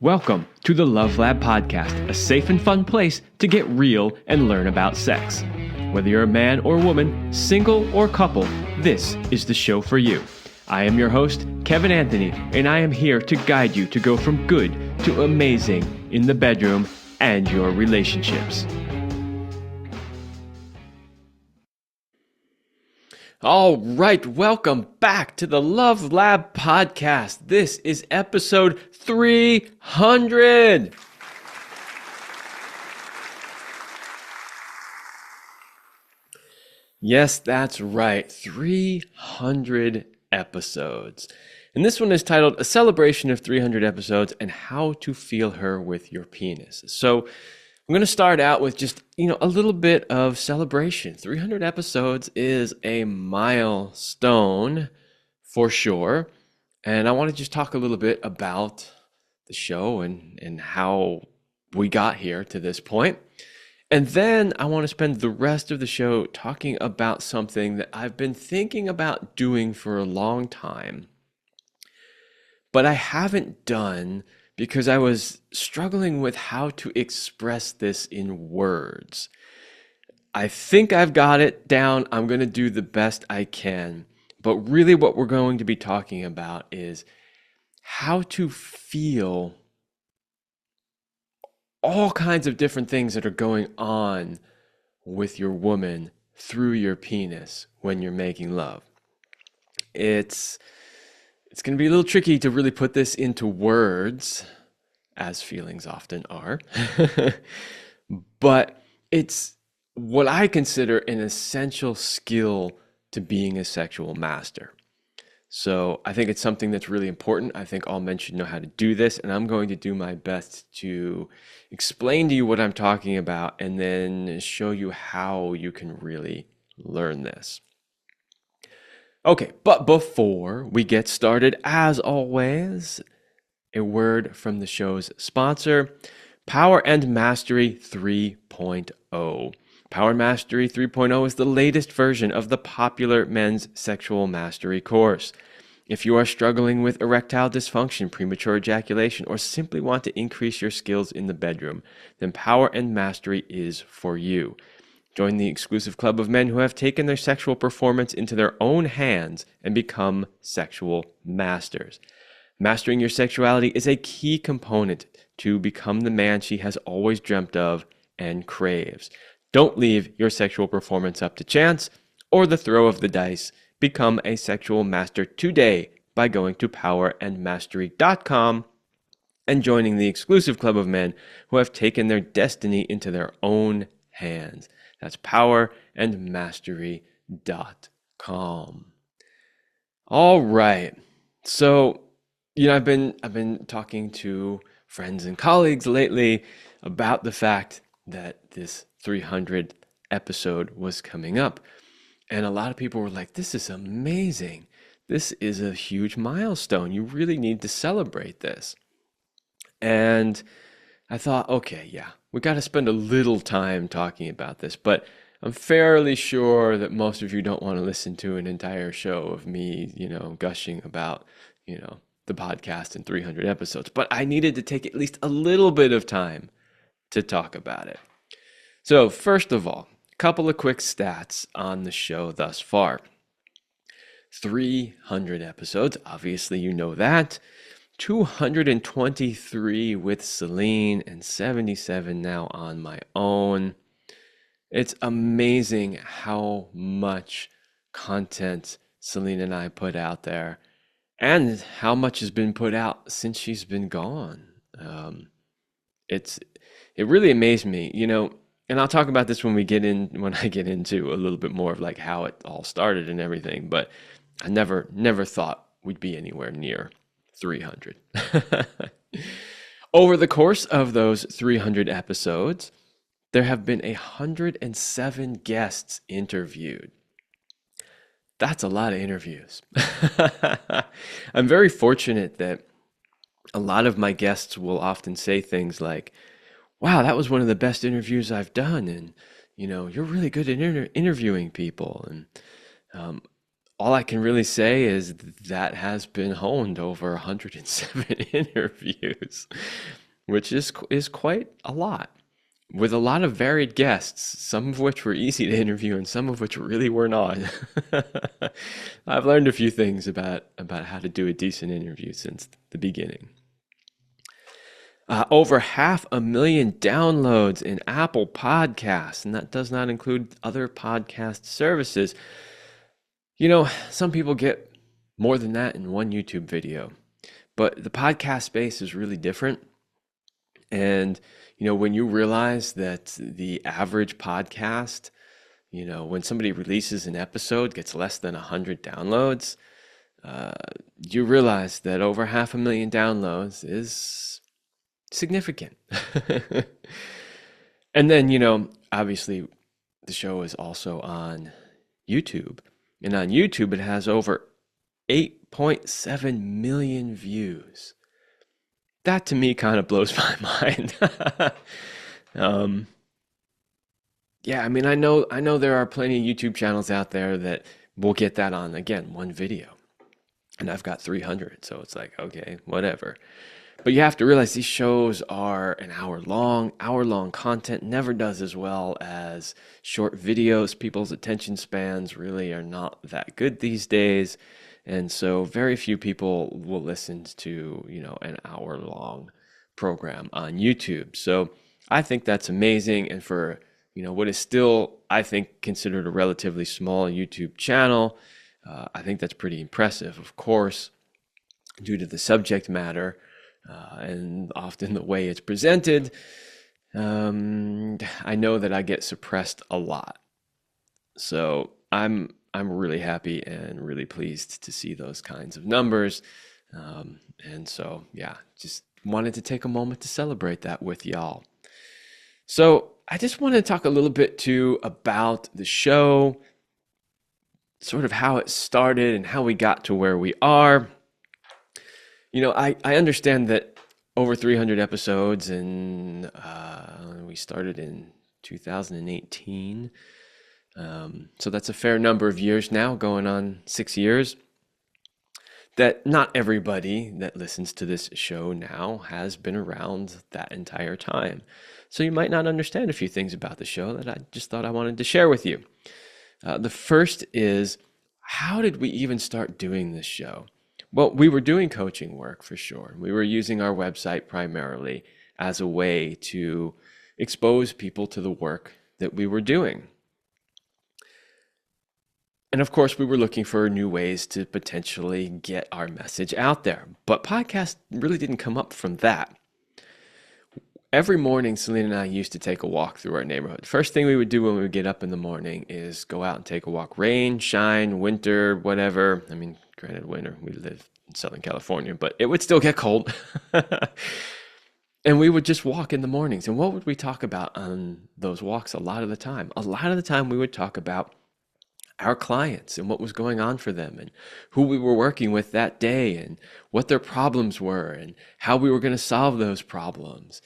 Welcome to the Love Lab Podcast, a safe and fun place to get real and learn about sex. Whether you're a man or woman, single or couple, this is the show for you. I am your host, Kevin Anthony, and I am here to guide you to go from good to amazing in the bedroom and your relationships. All right, welcome back to the Love Lab Podcast. This is episode 300. Yes, that's right, 300 episodes. And this one is titled A Celebration of 300 Episodes and How to Feel Her with Your Penis. So I'm going to start out with just, a little bit of celebration. 300 episodes is a milestone for sure. And I want to just talk a little bit about the show and how we got here to this point. And then I want to spend the rest of the show talking about something that I've been thinking about doing for a long time, but I haven't done because I was struggling with how to express this in words. I think I've got it down. I'm going to do the best I can. But really what we're going to be talking about is how to feel all kinds of different things that are going on with your woman through your penis when you're making love. It's going to be a little tricky to really put this into words, as feelings often are, but it's what I consider an essential skill to being a sexual master. So I think it's something that's really important. I think all men should know how to do this, and I'm going to do my best to explain to you what I'm talking about and then show you how you can really learn this. Okay, but before we get started, as always, a word from the show's sponsor, Power and Mastery 3.0. Power Mastery 3.0 is the latest version of the popular men's sexual mastery course. If you are struggling with erectile dysfunction, premature ejaculation, or simply want to increase your skills in the bedroom, then Power and Mastery is for you. Join the exclusive club of men who have taken their sexual performance into their own hands and become sexual masters. Mastering your sexuality is a key component to become the man she has always dreamt of and craves. Don't leave your sexual performance up to chance or the throw of the dice. Become a sexual master today by going to powerandmastery.com and joining the exclusive club of men who have taken their destiny into their own hands. That's powerandmastery.com. All right. So, I've been talking to friends and colleagues lately about the fact that this 300th episode was coming up. And a lot of people were like, this is amazing. This is a huge milestone. You really need to celebrate this. And I thought, okay, yeah, we got to spend a little time talking about this, but I'm fairly sure that most of you don't want to listen to an entire show of me, gushing about, the podcast in 300 episodes. But I needed to take at least a little bit of time to talk about it. So first of all, a couple of quick stats on the show thus far. 300 episodes, obviously you know that. 223 with Céline and 77 now on my own. It's amazing how much content Céline and I put out there and how much has been put out since she's been gone. It really amazed me, and I'll talk about this when I get into a little bit more of like how it all started and everything, but I never thought we'd be anywhere near 300. Over the course of those 300 episodes, there have been 107 guests interviewed. That's a lot of interviews. I'm very fortunate that a lot of my guests will often say things like, wow, that was one of the best interviews I've done. And, you're really good at interviewing people. And all I can really say is that has been honed over 107 interviews, which is quite a lot, with a lot of varied guests, some of which were easy to interview and some of which really were not. I've learned a few things about how to do a decent interview since the beginning. Over 500,000 downloads in Apple Podcasts, and that does not include other podcast services. You know, some people get more than that in one YouTube video, but the podcast space is really different. And, you know, when you realize that the average podcast, you know, when somebody releases an episode, gets less than 100 downloads, you realize that over 500,000 downloads is significant. And then, you know, obviously the show is also on YouTube. And on YouTube, it has over 8.7 million views. That to me kind of blows my mind. Yeah, I mean, I know there are plenty of YouTube channels out there that will get that on, again, one video. And I've got 300, so it's like, okay, whatever. But you have to realize these shows are an hour long. Hour-long content never does as well as short videos. People's attention spans really are not that good these days. And so very few people will listen to, you know, an hour-long program on YouTube. So I think that's amazing. And for, you know, what is still, I think, considered a relatively small YouTube channel, I think that's pretty impressive, of course, due to the subject matter. And often the way it's presented, I know that I get suppressed a lot. So I'm really happy and really pleased to see those kinds of numbers. And so, yeah, just wanted to take a moment to celebrate that with y'all. So I just want to talk a little bit too about the show, sort of how it started and how we got to where we are. You know, I understand that over 300 episodes, and we started in 2018. So that's a fair number of years now, going on 6 years, that not everybody that listens to this show now has been around that entire time. So you might not understand a few things about the show that I just thought I wanted to share with you. The first is, how did we even start doing this show? Well, we were doing coaching work for sure. We were using our website primarily as a way to expose people to the work that we were doing. And of course, we were looking for new ways to potentially get our message out there. But podcast really didn't come up from that. Every morning, Céline and I used to take a walk through our neighborhood. First thing we would do when we would get up in the morning is go out and take a walk. Rain, shine, winter, whatever. I mean, granted, winter, we live in Southern California, but it would still get cold. And we would just walk in the mornings. And what would we talk about on those walks a lot of the time? A lot of the time we would talk about our clients and what was going on for them and who we were working with that day and what their problems were and how we were going to solve those problems.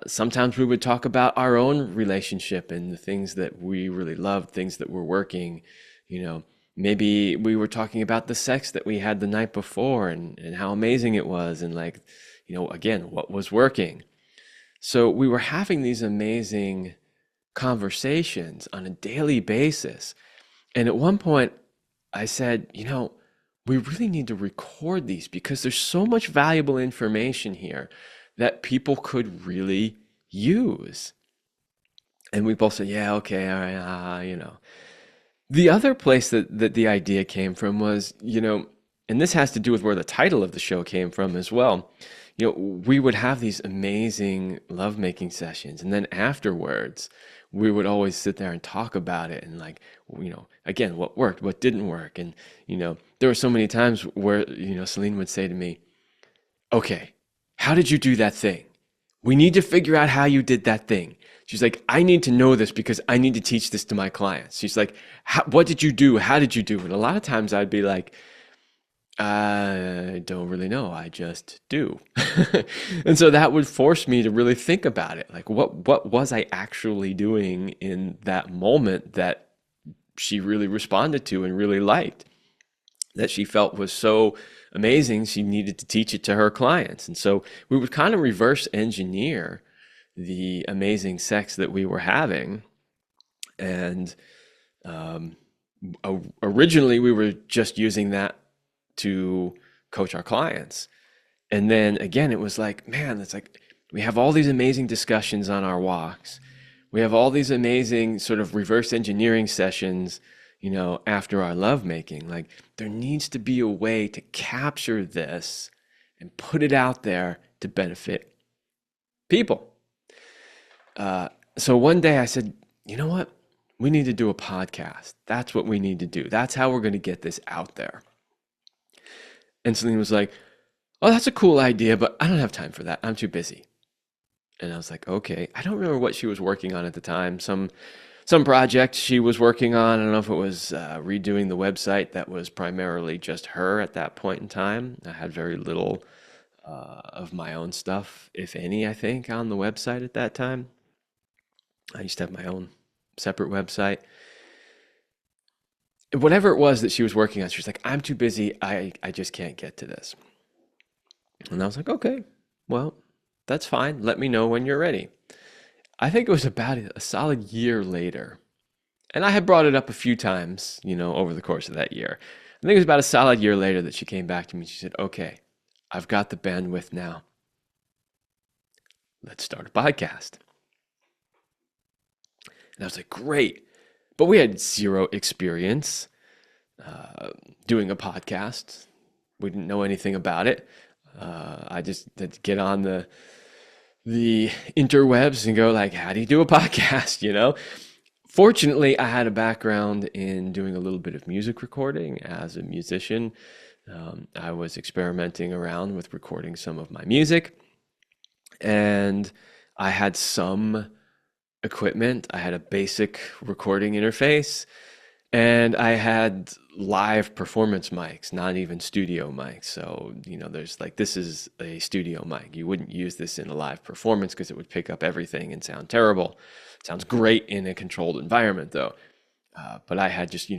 Sometimes we would talk about our own relationship and the things that we really loved, things that were working. You know, maybe we were talking about the sex that we had the night before and how amazing it was, and like, you know, again, what was working. So we were having these amazing conversations on a daily basis. And at one point I said, you know, we really need to record these because there's so much valuable information here that people could really use. And we both said, yeah, okay, all right, you know. The other place that the idea came from was, you know, and this has to do with where the title of the show came from as well. You know, we would have these amazing lovemaking sessions, and then afterwards, we would always sit there and talk about it and, like, you know, again, what worked, what didn't work. And, you know, there were so many times where, you know, Céline would say to me, okay, how did you do that thing? We need to figure out how you did that thing. She's like, I need to know this because I need to teach this to my clients. She's like, what did you do? How did you do it? And a lot of times I'd be like, I don't really know. I just do. And so that would force me to really think about it. Like, what was I actually doing in that moment that she really responded to and really liked? that she felt was so amazing, she needed to teach it to her clients. And so we would kind of reverse engineer the amazing sex that we were having. And um, originally, we were just using that to coach our clients. And then again, it was like, man, it's like we have all these amazing discussions on our walks. We have all these amazing sort of reverse engineering sessions, after our lovemaking. Like, there needs to be a way to capture this and put it out there to benefit people. So one day I said, you know what? We need to do a podcast. That's what we need to do. That's how we're going to get this out there. And Celine was like, oh, that's a cool idea, but I don't have time for that. I'm too busy. And I was like, okay. I don't remember what she was working on at the time. Some project she was working on. I don't know if it was redoing the website that was primarily just her at that point in time. I had very little of my own stuff, if any, I think, on the website at that time. I used to have my own separate website. Whatever it was that she was working on, she was like, I'm too busy. I just can't get to this. And I was like, okay, well, that's fine. Let me know when you're ready. I think it was about a solid year later. And I had brought it up a few times, over the course of that year. I think it was about a solid year later that she came back to me. She said, okay, I've got the bandwidth now. Let's start a podcast. And I was like, great. But we had zero experience doing a podcast. We didn't know anything about it. I just had to get on the interwebs and go like, how do you do a podcast, Fortunately, I had a background in doing a little bit of music recording as a musician. I was experimenting around with recording some of my music, and I had some equipment. I had a basic recording interface, and I had live performance mics, not even studio mics. So, there's like, this is a studio mic. You wouldn't use this in a live performance because it would pick up everything and sound terrible. It sounds great in a controlled environment though. But I had just,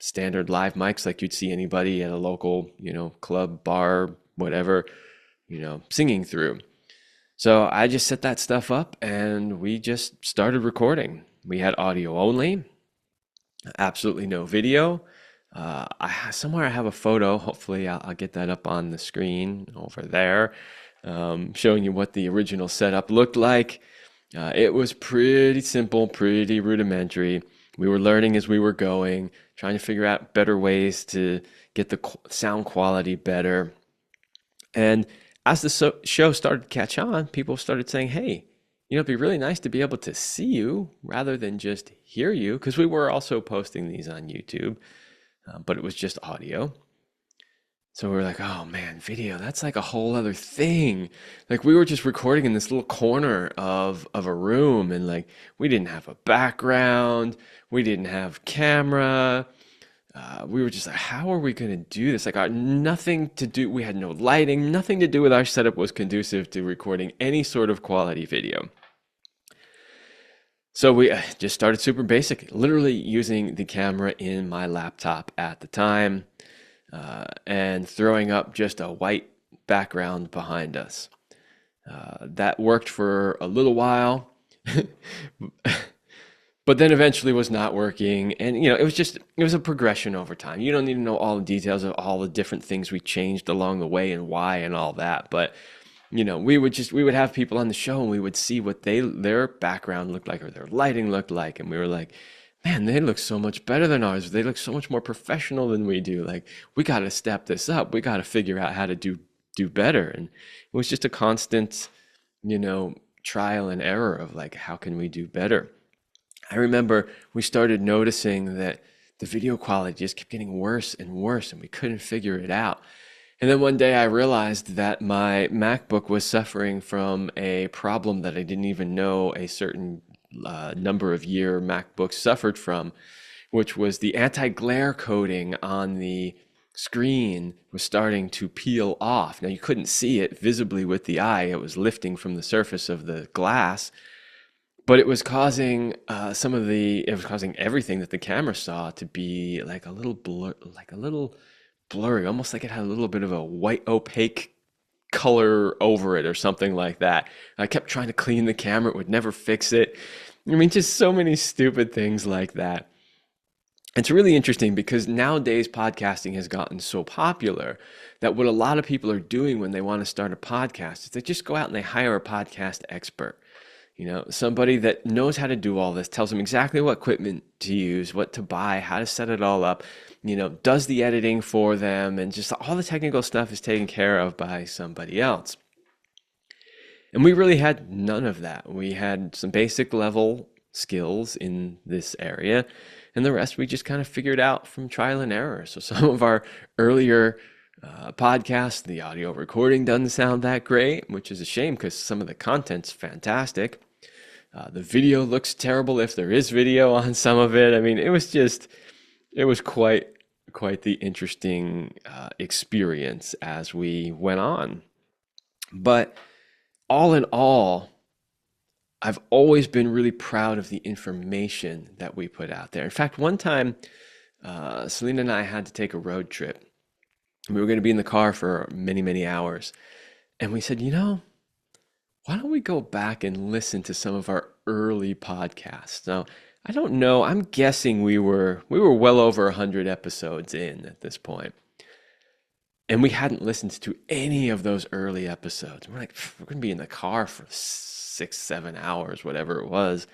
standard live mics like you'd see anybody at a local, club, bar, whatever, singing through. So I just set that stuff up and we just started recording. We had audio only, absolutely no video. Somewhere I have a photo. Hopefully I'll get that up on the screen over there, showing you what the original setup looked like. It was pretty simple, pretty rudimentary. We were learning as we were going, trying to figure out better ways to get the sound quality better. And as the show started to catch on, people started saying, hey, it'd be really nice to be able to see you rather than just hear you, because we were also posting these on YouTube, but it was just audio. So we were like, oh man, video, that's like a whole other thing. Like, we were just recording in this little corner of a room, and like, we didn't have a background, we didn't have camera. We were just like, how are we going to do this? Like, nothing to do, we had no lighting, nothing to do with our setup was conducive to recording any sort of quality video. So we just started super basic, literally using the camera in my laptop at the time, and throwing up just a white background behind us. That worked for a little while, but then eventually was not working. And, it was a progression over time. You don't need to know all the details of all the different things we changed along the way and why and all that. But, we would have people on the show and we would see what their background looked like or their lighting looked like. And we were like, man, they look so much better than ours. They look so much more professional than we do. Like, we got to step this up. We got to figure out how to do better. And it was just a constant, trial and error of like, how can we do better? I remember we started noticing that the video quality just kept getting worse and worse, and we couldn't figure it out. And then one day I realized that my MacBook was suffering from a problem that I didn't even know a certain number of year MacBook suffered from, which was the anti-glare coating on the screen was starting to peel off. Now, you couldn't see it visibly with the eye. It was lifting from the surface of the glass, but it was causing it was causing everything that the camera saw to be like a little blur, like a little blurry, almost like it had a little bit of a white opaque color over it or something like that. I kept trying to clean the camera, it would never fix it. I mean, just so many stupid things like that. It's really interesting because nowadays podcasting has gotten so popular that what a lot of people are doing when they want to start a podcast is they just go out and they hire a podcast expert. Somebody that knows how to do all this, tells them exactly what equipment to use, what to buy, how to set it all up, does the editing for them, and just all the technical stuff is taken care of by somebody else. And we really had none of that. We had some basic level skills in this area, and the rest we just kind of figured out from trial and error. So some of our earlier podcasts, the audio recording doesn't sound that great, which is a shame because some of the content's fantastic. The video looks terrible if there is video on some of it. I mean, it was quite the interesting experience as we went on. But all in all, I've always been really proud of the information that we put out there. In fact, one time, Céline and I had to take a road trip. We were going to be in the car for many, many hours. And we said, why don't we go back and listen to some of our early podcasts? Now, I don't know. I'm guessing we were well over 100 episodes in at this point. And we hadn't listened to any of those early episodes. We're like, we're going to be in the car for 6-7 hours, whatever it was,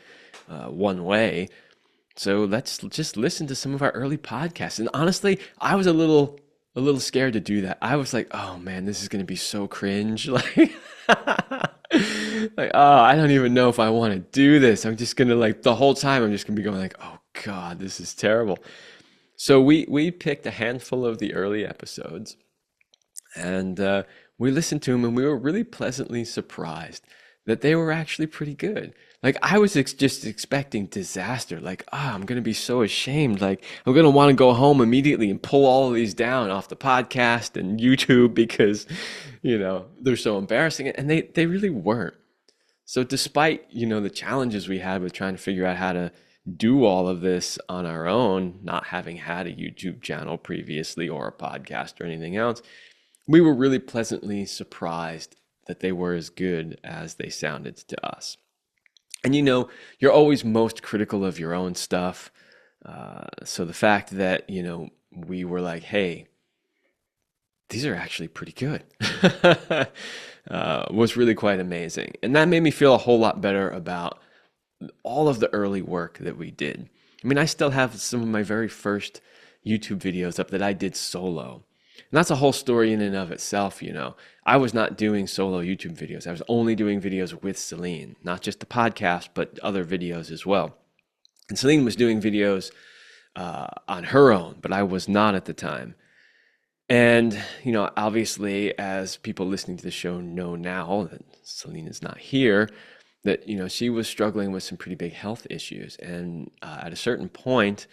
one way. So let's just listen to some of our early podcasts. And honestly, I was a little scared to do that. I was like, oh man, this is going to be so cringe. I don't even know if I want to do this. I'm just going to the whole time, I'm just going to be going oh God, this is terrible. So we picked a handful of the early episodes and we listened to them and we were really pleasantly surprised that they were actually pretty good. I was just expecting disaster. I'm going to be so ashamed. I'm going to want to go home immediately and pull all of these down off the podcast and YouTube because, they're so embarrassing. And they really weren't. So despite, the challenges we had with trying to figure out how to do all of this on our own, not having had a YouTube channel previously or a podcast or anything else, we were really pleasantly surprised that they were as good as they sounded to us. And you're always most critical of your own stuff. So the fact that, we were like, hey, these are actually pretty good, was really quite amazing. And that made me feel a whole lot better about all of the early work that we did. I mean, I still have some of my very first YouTube videos up that I did solo. And that's a whole story in and of itself, I was not doing solo YouTube videos. I was only doing videos with Céline, not just the podcast, but other videos as well. And Céline was doing videos on her own, but I was not at the time. And, obviously, as people listening to the show know now that Céline is not here, that, she was struggling with some pretty big health issues. And at a certain point,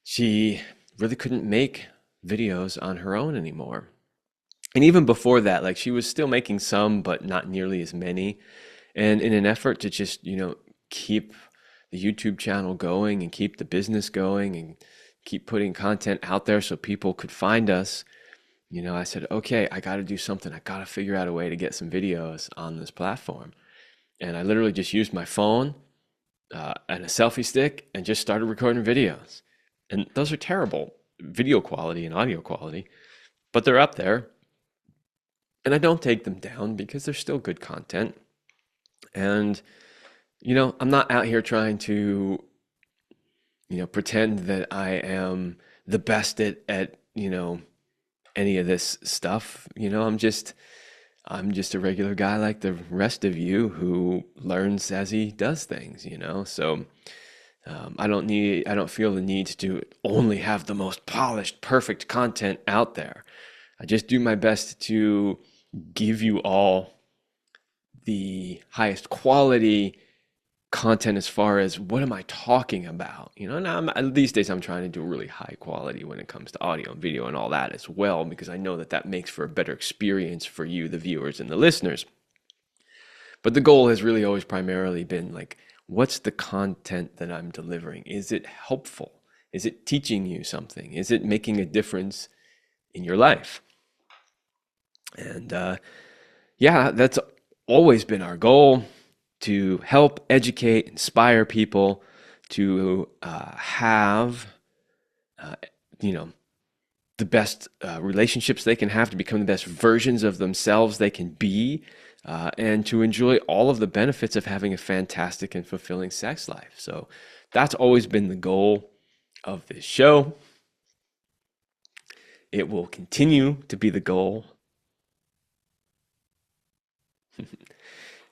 she really couldn't make videos on her own anymore. And even before that, she was still making some, but not nearly as many. And in an effort to just, keep the YouTube channel going and keep the business going and keep putting content out there so people could find us, I said, okay, I got to do something. I got to figure out a way to get some videos on this platform. And I literally just used my phone and a selfie stick and just started recording videos. And those are terrible video quality and audio quality, but they're up there. And I don't take them down because they're still good content. And, I'm not out here trying to, pretend that I am the best at any of this stuff. I'm just a regular guy like the rest of you who learns as he does things, So I don't feel the need to only have the most polished, perfect content out there. I just do my best to give you all the highest quality content as far as what am I talking about, and these days I'm trying to do really high quality when it comes to audio and video and all that as well, because I know that makes for a better experience for you, the viewers and the listeners. But the goal has really always primarily been what's the content that I'm delivering? Is it helpful? Is it teaching you something? Is it making a difference in your life. And yeah, that's always been our goal, to help educate, inspire people to have, you know, the best relationships they can have, to become the best versions of themselves they can be, and to enjoy all of the benefits of having a fantastic and fulfilling sex life. So that's always been the goal of this show. It will continue to be the goal.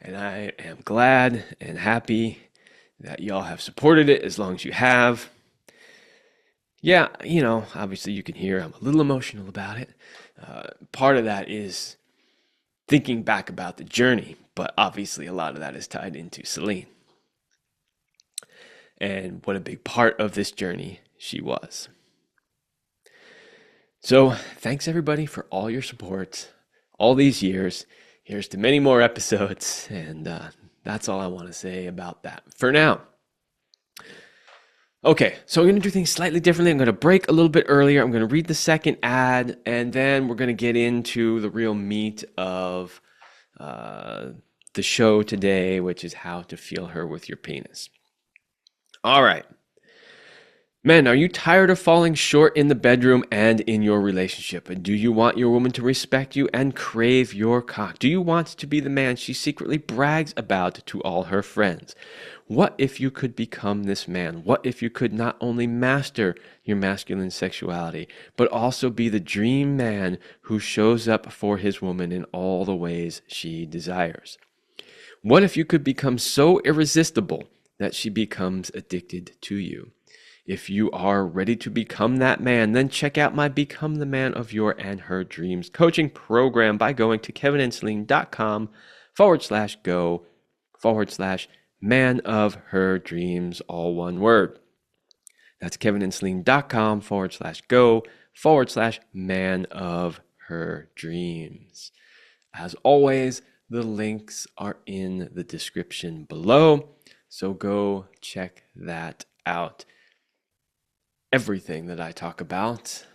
And I am glad and happy that y'all have supported it as long as you have. Yeah, obviously you can hear I'm a little emotional about it. Part of that is thinking back about the journey, but obviously a lot of that is tied into Céline and what a big part of this journey she was. So thanks everybody for all your support all these years. Here's to many more episodes, and that's all I want to say about that for now. Okay, so I'm going to do things slightly differently. I'm going to break a little bit earlier. I'm going to read the second ad, and then we're going to get into the real meat of the show today, which is how to feel her with your penis. All right. Men, are you tired of falling short in the bedroom and in your relationship? Do you want your woman to respect you and crave your cock? Do you want to be the man she secretly brags about to all her friends? What if you could become this man? What if you could not only master your masculine sexuality, but also be the dream man who shows up for his woman in all the ways she desires? What if you could become so irresistible that she becomes addicted to you? If you are ready to become that man, then check out my Become the Man of Your and Her Dreams coaching program by going to kevinandceline.com/go/man of her dreams, all one word. That's kevinandceline.com/go/man of her dreams. As always, the links are in the description below, so go check that out. Everything that I talk about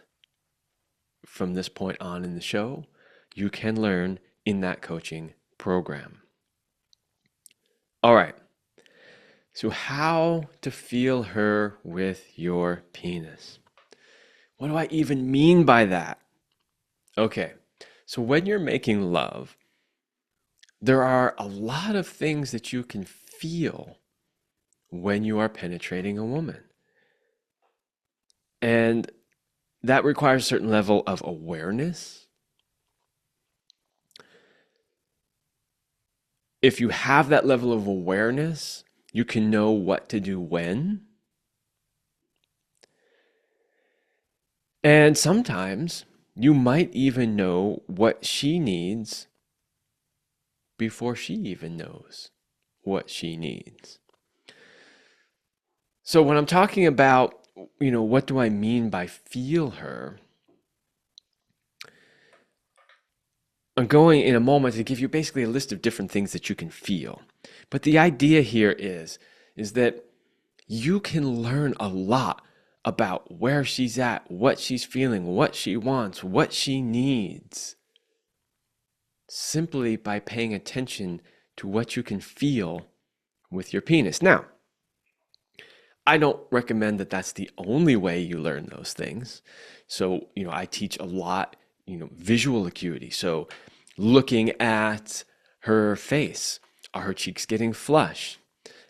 from this point on in the show, you can learn in that coaching program. All right. So how to feel her with your penis. What do I even mean by that? Okay. So when you're making love, there are a lot of things that you can feel when you are penetrating a woman. And that requires a certain level of awareness. If you have that level of awareness, you can know what to do when. And sometimes you might even know what she needs before she even knows what she needs. So when I'm talking about, what do I mean by feel her? I'm going in a moment to give you basically a list of different things that you can feel. But the idea here is that you can learn a lot about where she's at, what she's feeling, what she wants, what she needs, simply by paying attention to what you can feel with your penis. Now, I don't recommend that that's the only way you learn those things. So, I teach a lot, visual acuity. So looking at her face, are her cheeks getting flushed?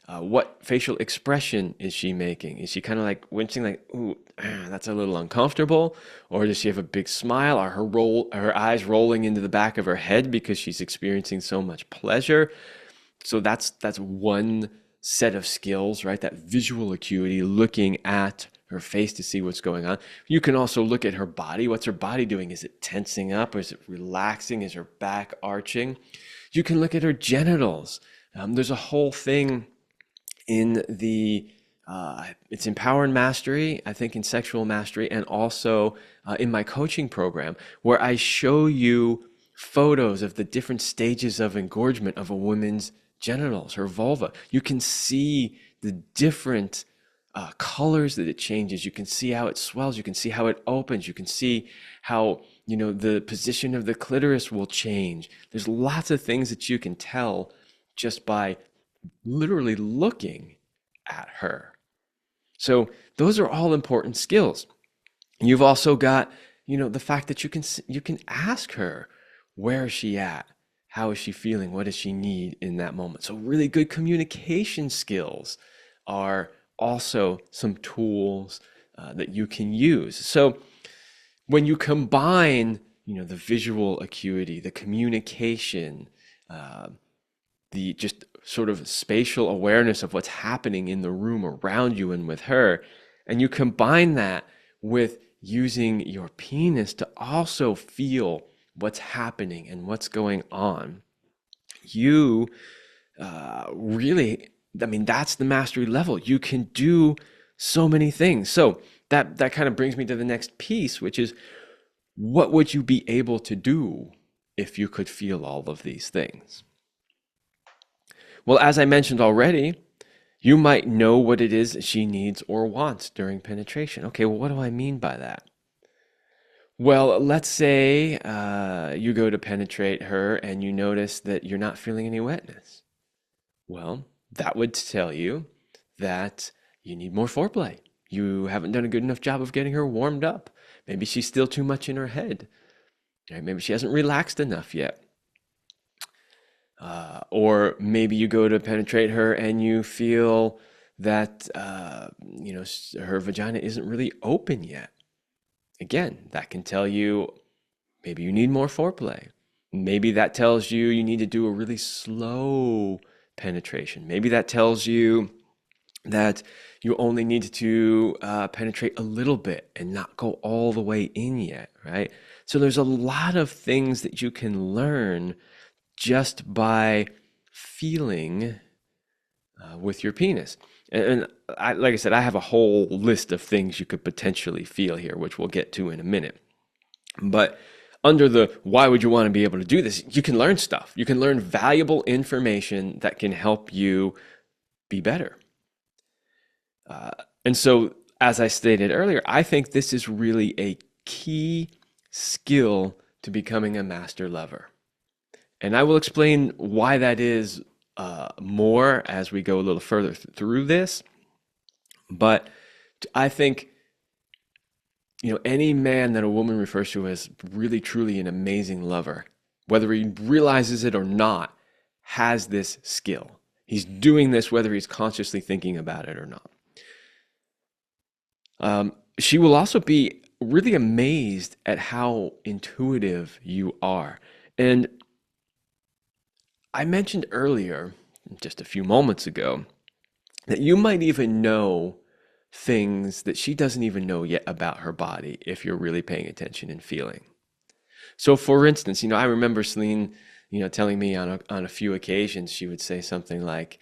What facial expression is she making? Is she kind of like wincing, like, ooh, that's a little uncomfortable? Or does she have a big smile? Are her eyes rolling into the back of her head because she's experiencing so much pleasure? So that's one set of skills, right? That visual acuity, looking at her face to see what's going on. You can also look at her body. What's her body doing? Is it tensing up? Or is it relaxing? Is her back arching? You can look at her genitals. There's a whole thing in the, it's in Power and Mastery, I think in Sexual Mastery, and also in my coaching program, where I show you photos of the different stages of engorgement of a woman's genitals, her vulva. You can see the different colors that it changes. You can see how it swells. You can see how it opens. You can see how, the position of the clitoris will change. There's lots of things that you can tell just by literally looking at her. So those are all important skills. You've also got, the fact that you can ask her, where is she at? How is she feeling? What does she need in that moment? So really good communication skills are also some tools that you can use. So when you combine, the visual acuity, the communication, the just sort of spatial awareness of what's happening in the room around you and with her, and you combine that with using your penis to also feel what's happening and what's going on, you really, that's the mastery level. You can do so many things. So that kind of brings me to the next piece, which is, what would you be able to do if you could feel all of these things? Well, as I mentioned already, you might know what it is that she needs or wants during penetration. Okay, well, what do I mean by that? Well, let's say you go to penetrate her and you notice that you're not feeling any wetness. Well, that would tell you that you need more foreplay. You haven't done a good enough job of getting her warmed up. Maybe she's still too much in her head. Right? Maybe she hasn't relaxed enough yet. Or maybe you go to penetrate her and you feel that her vagina isn't really open yet. Again, that can tell you maybe you need more foreplay. Maybe that tells you you need to do a really slow penetration. Maybe that tells you that you only need to penetrate a little bit and not go all the way in yet, right? So there's a lot of things that you can learn just by feeling with your penis. And like I said, I have a whole list of things you could potentially feel here, which we'll get to in a minute. But under the why would you want to be able to do this, you can learn stuff. You can learn valuable information that can help you be better. And so, as I stated earlier, I think this is really a key skill to becoming a master lover. And I will explain why that is more as we go a little further through this. But I think, any man that a woman refers to as really, truly an amazing lover, whether he realizes it or not, has this skill. He's doing this whether he's consciously thinking about it or not. She will also be really amazed at how intuitive you are. And I mentioned earlier, just a few moments ago, that you might even know things that she doesn't even know yet about her body if you're really paying attention and feeling. So for instance, I remember Céline, telling me on a few occasions, she would say something like,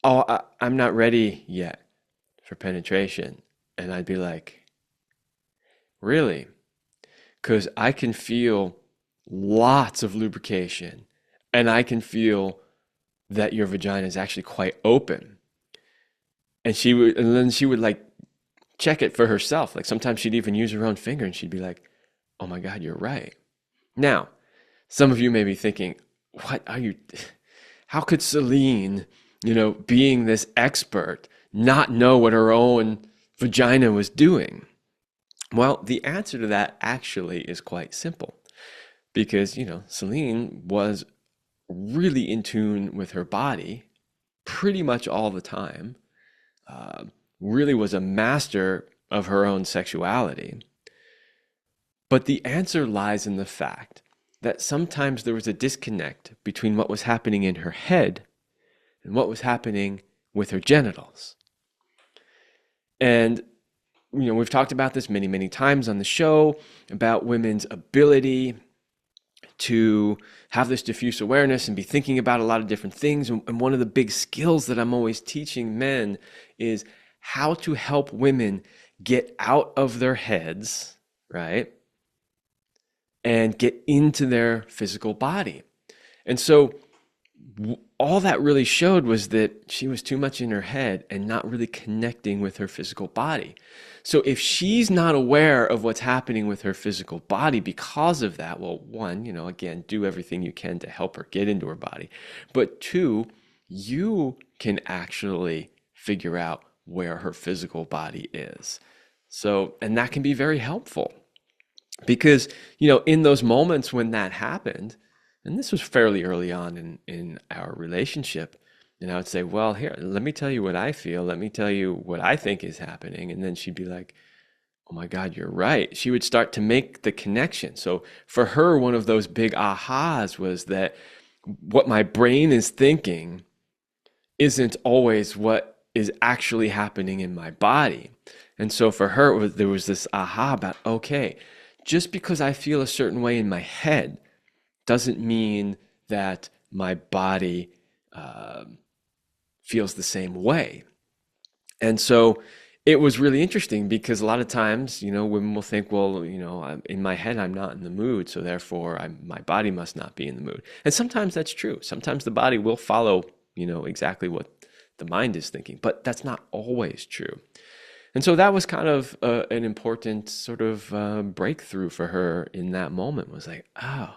oh, I'm not ready yet for penetration. And I'd be like, really? Because I can feel lots of lubrication and I can feel that your vagina is actually quite open. And then she would like check it for herself. Like sometimes she'd even use her own finger and she'd be like, oh my God, you're right. Now, some of you may be thinking, how could Céline, being this expert, not know what her own vagina was doing? Well, the answer to that actually is quite simple because, Céline was really in tune with her body pretty much all the time, really was a master of her own sexuality. But the answer lies in the fact that sometimes there was a disconnect between what was happening in her head and what was happening with her genitals. And, we've talked about this many, many times on the show about women's ability to have this diffuse awareness and be thinking about a lot of different things. And one of the big skills that I'm always teaching men is how to help women get out of their heads, right? And get into their physical body. And so all that really showed was that she was too much in her head and not really connecting with her physical body. So if she's not aware of what's happening with her physical body because of that, well, one, again, do everything you can to help her get into her body. But two, you can actually figure out where her physical body is. So, and that can be very helpful because, in those moments when that happened, and this was fairly early on in our relationship, and I would say, well, here, let me tell you what I feel. Let me tell you what I think is happening. And then she'd be like, oh my God, you're right. She would start to make the connection. So for her, one of those big ahas was that what my brain is thinking isn't always what is actually happening in my body. And so for her, there was this aha about, okay, just because I feel a certain way in my head doesn't mean that my body feels the same way. And so it was really interesting because a lot of times, women will think, well, in my head, I'm not in the mood, so therefore my body must not be in the mood. And sometimes that's true. Sometimes the body will follow, exactly what the mind is thinking, but that's not always true. And so that was kind of an important sort of breakthrough for her in that moment, was like, oh,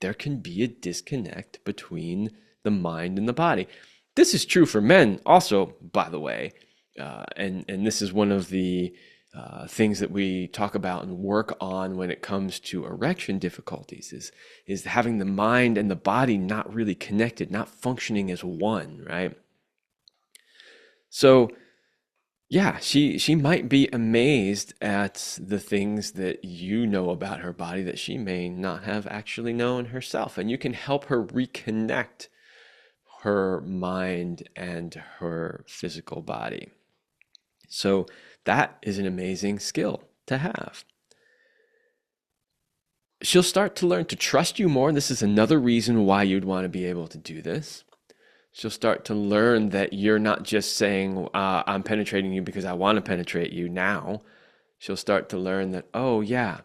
there can be a disconnect between the mind and the body. This is true for men also, by the way, and this is one of the things that we talk about and work on when it comes to erection difficulties is having the mind and the body not really connected, not functioning as one, right? So yeah, she might be amazed at the things that you know about her body that she may not have actually known herself, and you can help her reconnect her mind and her physical body. So that is an amazing skill to have. She'll start to learn to trust you more. This is another reason why you'd want to be able to do this. She'll start to learn that you're not just saying, I'm penetrating you because I want to penetrate you now. She'll start to learn that, oh yeah,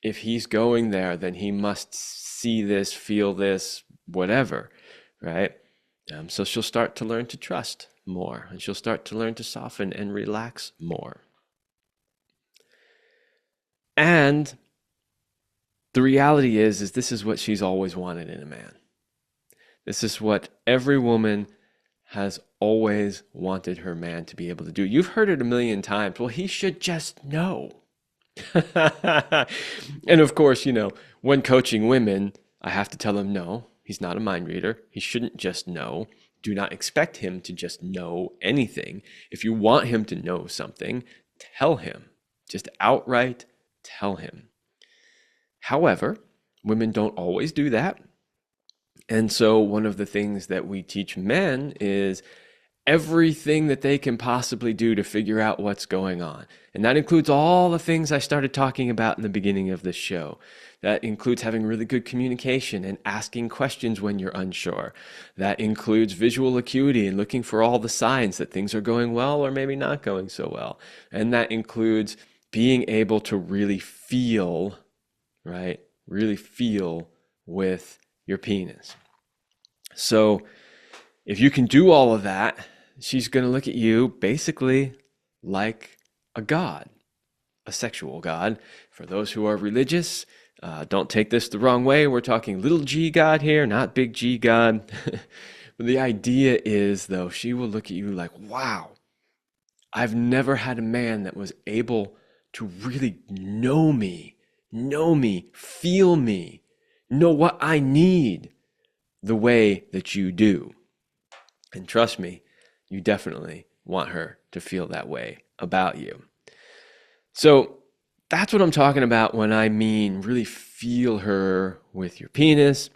if he's going there, then he must see this, feel this, whatever, right? So she'll start to learn to trust more, and she'll start to learn to soften and relax more. And the reality is this is what she's always wanted in a man. This is what every woman has always wanted her man to be able to do. You've heard it a million times. Well, he should just know. And of course, when coaching women, I have to tell them, no, he's not a mind reader. He shouldn't just know. Do not expect him to just know anything. If you want him to know something, tell him. Just outright tell him. However, women don't always do that. And so one of the things that we teach men is everything that they can possibly do to figure out what's going on. And that includes all the things I started talking about in the beginning of the show. That includes having really good communication and asking questions when you're unsure. That includes visual acuity and looking for all the signs that things are going well or maybe not going so well. And that includes being able to really feel, right? Really feel with your penis. So if you can do all of that, she's going to look at you basically like a god, a sexual god. For those who are religious, don't take this the wrong way. We're talking little g God here, not big G God. But the idea is, though, she will look at you like, wow, I've never had a man that was able to really know me, feel me, know what I need the way that you do. And trust me, you definitely want her to feel that way about you. So that's what I'm talking about when I mean really feel her with your penis.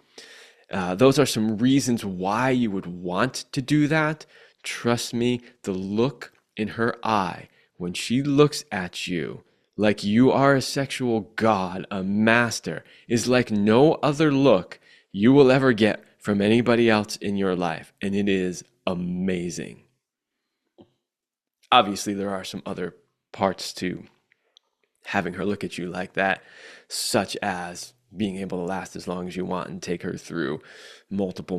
Those are some reasons why you would want to do that. Trust me, the look in her eye when she looks at you like you are a sexual god, a master, is like no other look you will ever get from anybody else in your life. And it is amazing. Obviously, there are some other parts to having her look at you like that, such as being able to last as long as you want and take her through multiple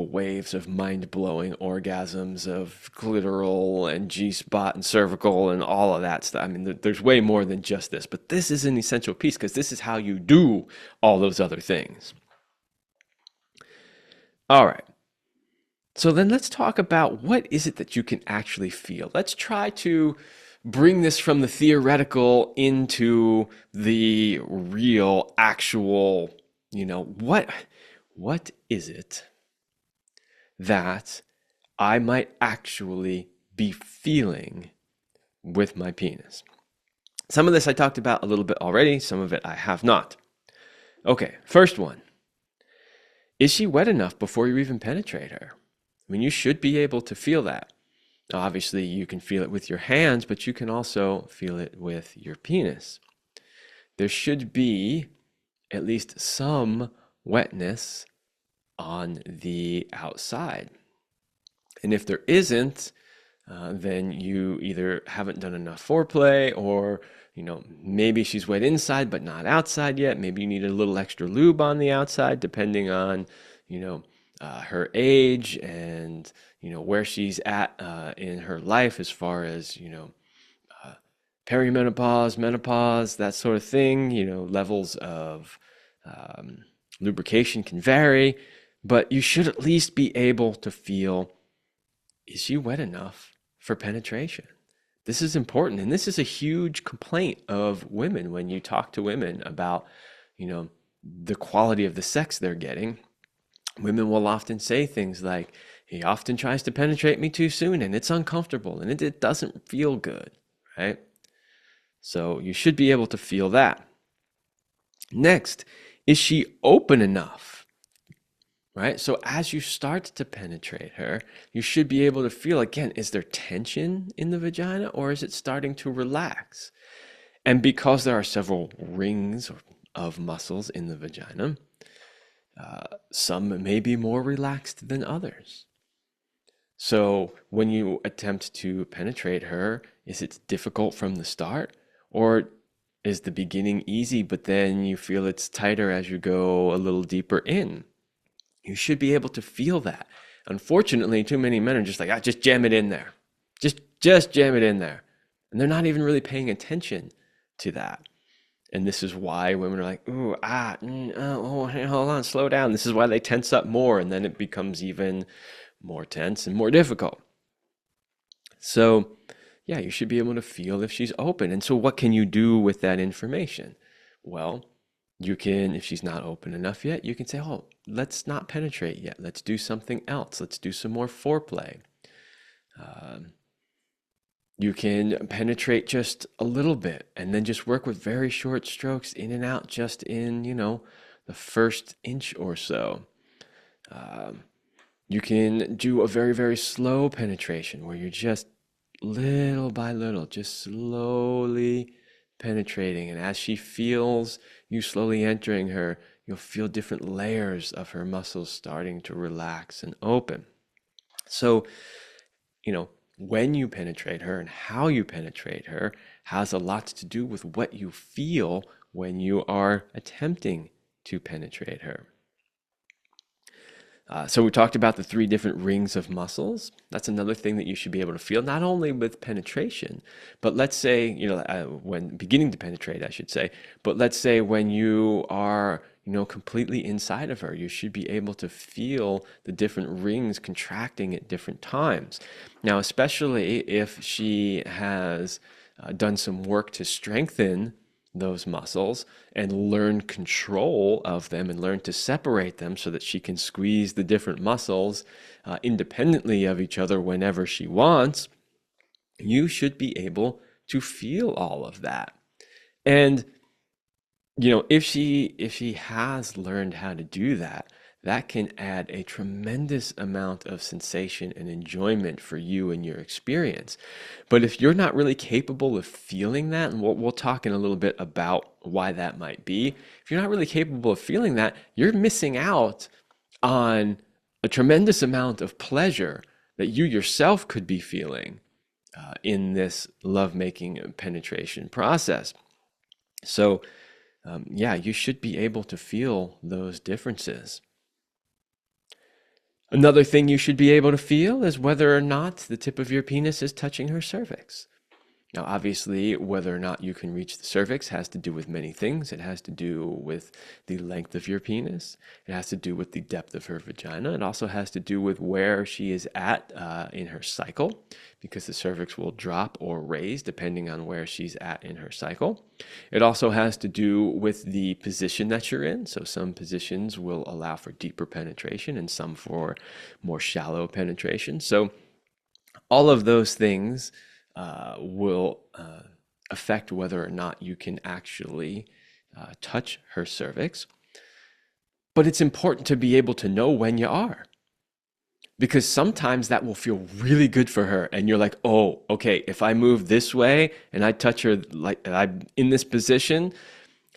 waves of mind-blowing orgasms of clitoral and G-spot and cervical and all of that stuff. I mean, there's way more than just this, but this is an essential piece because this is how you do all those other things. All right. So then let's talk about what is it that you can actually feel. Let's try to bring this from the theoretical into the real, actual, what is it that I might actually be feeling with my penis? Some of this I talked about a little bit already, some of it I have not. Okay, first one. Is she wet enough before you even penetrate her? I mean, you should be able to feel that. Obviously, you can feel it with your hands, but you can also feel it with your penis. There should be at least some wetness on the outside. And if there isn't, then you either haven't done enough foreplay, or maybe she's wet inside but not outside yet. Maybe you need a little extra lube on the outside, depending on her age and where she's at in her life, as far as perimenopause, menopause, that sort of thing. Levels of lubrication can vary, but you should at least be able to feel, is she wet enough for penetration? This is important, and this is a huge complaint of women when you talk to women about the quality of the sex they're getting. Women will often say things like, he often tries to penetrate me too soon and it's uncomfortable and it doesn't feel good, right? So you should be able to feel that. Next, is she open enough, right? So as you start to penetrate her, you should be able to feel, again, is there tension in the vagina or is it starting to relax? And because there are several rings of muscles in the vagina, some may be more relaxed than others. So when you attempt to penetrate her, is it difficult from the start? Or is the beginning easy, but then you feel it's tighter as you go a little deeper in? You should be able to feel that. Unfortunately, too many men are just like, just jam it in there. Just jam it in there. And they're not even really paying attention to that. And this is why women are like, ooh, hold on, slow down. This is why they tense up more, and then it becomes even more tense and more difficult. So, yeah, you should be able to feel if she's open. And so what can you do with that information? Well, you can, if she's not open enough yet, you can say, oh, let's not penetrate yet. Let's do something else. Let's do some more foreplay. You can penetrate just a little bit and then just work with very short strokes in and out, just in, the first inch or so. You can do a very, very slow penetration where you're just little by little, just slowly penetrating. And as she feels you slowly entering her, you'll feel different layers of her muscles starting to relax and open. So, when you penetrate her and how you penetrate her has a lot to do with what you feel when you are attempting to penetrate her. So we talked about the 3 different rings of muscles. That's another thing that you should be able to feel, not only with penetration, but let's say, when beginning to penetrate, I should say, but let's say when you are, completely inside of her, you should be able to feel the different rings contracting at different times. Now, especially if she has done some work to strengthen those muscles and learn control of them and learn to separate them so that she can squeeze the different muscles independently of each other whenever she wants, you should be able to feel all of that. And if she has learned how to do that, that can add a tremendous amount of sensation and enjoyment for you and your experience. But if you're not really capable of feeling that, and we'll talk in a little bit about why that might be, if you're not really capable of feeling that, you're missing out on a tremendous amount of pleasure that you yourself could be feeling in this lovemaking penetration process. So, Yeah, you should be able to feel those differences. Another thing you should be able to feel is whether or not the tip of your penis is touching her cervix. Now, obviously, whether or not you can reach the cervix has to do with many things. It has to do with the length of your penis. It has to do with the depth of her vagina. It also has to do with where she is at in her cycle, because the cervix will drop or raise depending on where she's at in her cycle. It also has to do with the position that you're in. So some positions will allow for deeper penetration and some for more shallow penetration. So all of those things will affect whether or not you can actually touch her cervix. But it's important to be able to know when you are, because sometimes that will feel really good for her. And you're like, oh, okay, if I move this way and I touch her, like I'm in this position,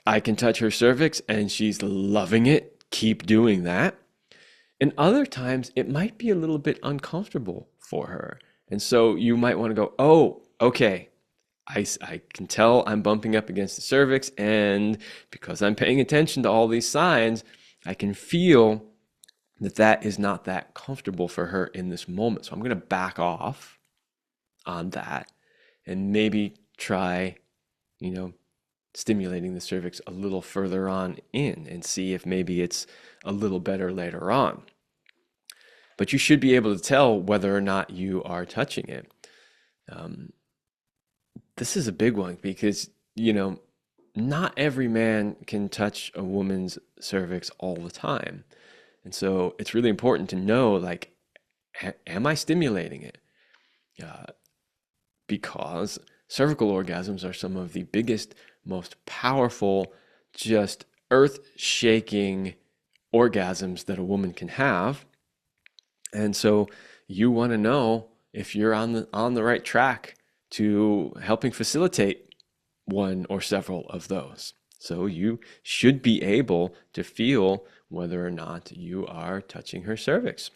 I can touch her cervix and she's loving it. Keep doing that. And other times it might be a little bit uncomfortable for her. And so you might want to go, oh, okay, I can tell I'm bumping up against the cervix. And because I'm paying attention to all these signs, I can feel that that is not that comfortable for her in this moment. So I'm going to back off on that and maybe try, stimulating the cervix a little further on in and see if maybe it's a little better later on. But you should be able to tell whether or not you are touching it. This is a big one because, not every man can touch a woman's cervix all the time. And so it's really important to know, like, am I stimulating it? Because cervical orgasms are some of the biggest, most powerful, just earth-shaking orgasms that a woman can have. And so you want to know if you're on the right track to helping facilitate one or several of those. So you should be able to feel whether or not you are touching her cervix.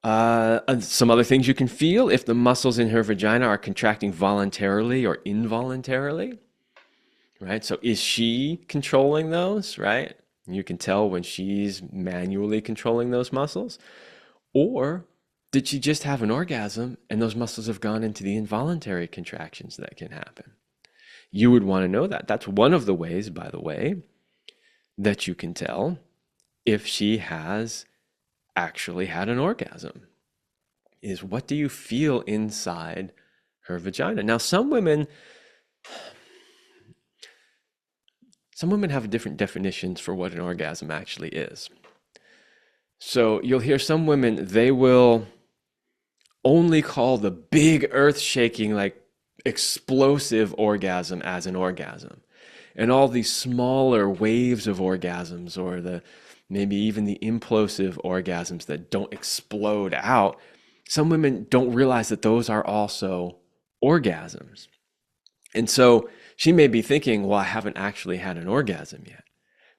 Some other things you can feel: if the muscles in her vagina are contracting voluntarily or involuntarily, right? So is she controlling those, right? You can tell when she's manually controlling those muscles. Or did she just have an orgasm and those muscles have gone into the involuntary contractions that can happen? You would want to know that. That's one of the ways, by the way, that you can tell if she has actually had an orgasm, is what do you feel inside her vagina? Now, some women have different definitions for what an orgasm actually is. So you'll hear some women, they will only call the big earth-shaking, like explosive orgasm as an orgasm. And all these smaller waves of orgasms, or maybe even the implosive orgasms that don't explode out, some women don't realize that those are also orgasms. And so she may be thinking, well, I haven't actually had an orgasm yet.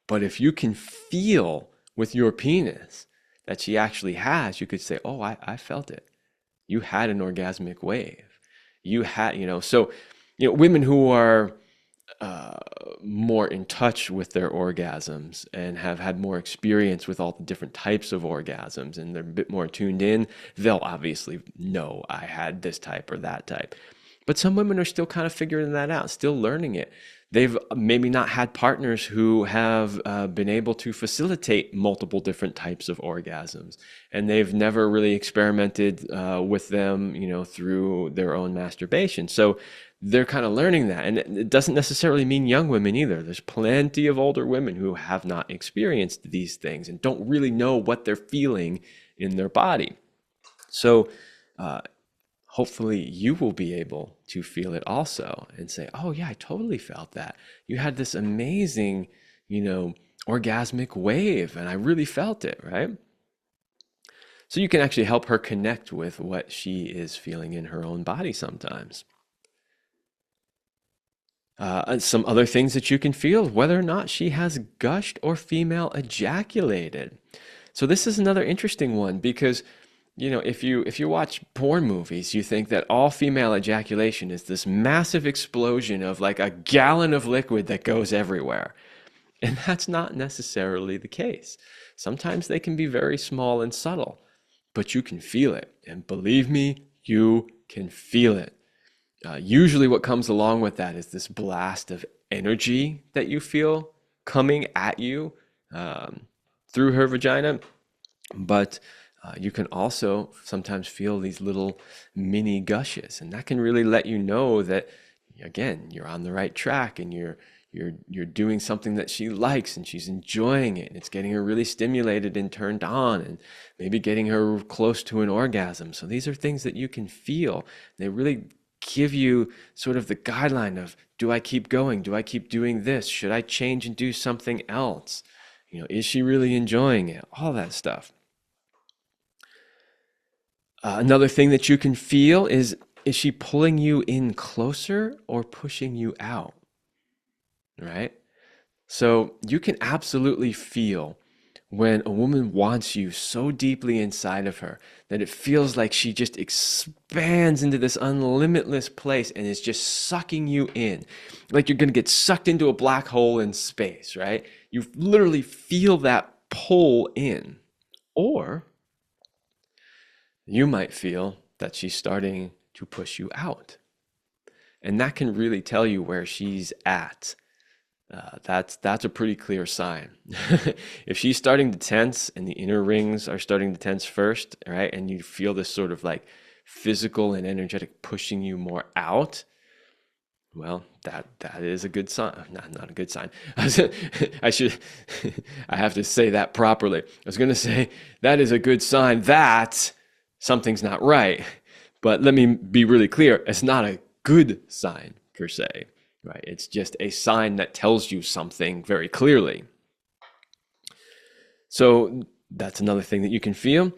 But if you can feel with your penis that she actually has, you could say, oh, I felt it. You had an orgasmic wave. You had, so, women who are more in touch with their orgasms and have had more experience with all the different types of orgasms, and they're a bit more tuned in, they'll obviously know I had this type or that type. But some women are still kind of figuring that out, still learning it. They've maybe not had partners who have been able to facilitate multiple different types of orgasms, and they've never really experimented with them, through their own masturbation. So they're kind of learning that. And it doesn't necessarily mean young women either. There's plenty of older women who have not experienced these things and don't really know what they're feeling in their body. So hopefully you will be able to feel it also and say, oh yeah, I totally felt that. You had this amazing, orgasmic wave, and I really felt it, right? So you can actually help her connect with what she is feeling in her own body sometimes. And some other things that you can feel: whether or not she has gushed or female ejaculated. So this is another interesting one, because if you watch porn movies, you think that all female ejaculation is this massive explosion of like a gallon of liquid that goes everywhere. And that's not necessarily the case. Sometimes they can be very small and subtle, but you can feel it. And believe me, you can feel it. Usually, what comes along with that is this blast of energy that you feel coming at you through her vagina. But you can also sometimes feel these little mini gushes, and that can really let you know that, again, you're on the right track and you're doing something that she likes and she's enjoying it, and it's getting her really stimulated and turned on, and maybe getting her close to an orgasm. So these are things that you can feel. They really give you sort of the guideline of, do I keep going? Do I keep doing this? Should I change and do something else? Is she really enjoying it? All that stuff. Another thing that you can feel is she pulling you in closer or pushing you out? Right? So you can absolutely feel when a woman wants you so deeply inside of her that it feels like she just expands into this unlimitless place and is just sucking you in. Like you're going to get sucked into a black hole in space, right? You literally feel that pull in. Or you might feel that she's starting to push you out. And that can really tell you where she's at. That's a pretty clear sign. If she's starting to tense and the inner rings are starting to tense first, right, and you feel this sort of like physical and energetic pushing you more out, well, that is a good sign. Not a good sign. I have to say that properly. I was going to say that is a good sign that something's not right. But let me be really clear. It's not a good sign per se. Right? It's just a sign that tells you something very clearly. So that's another thing that you can feel.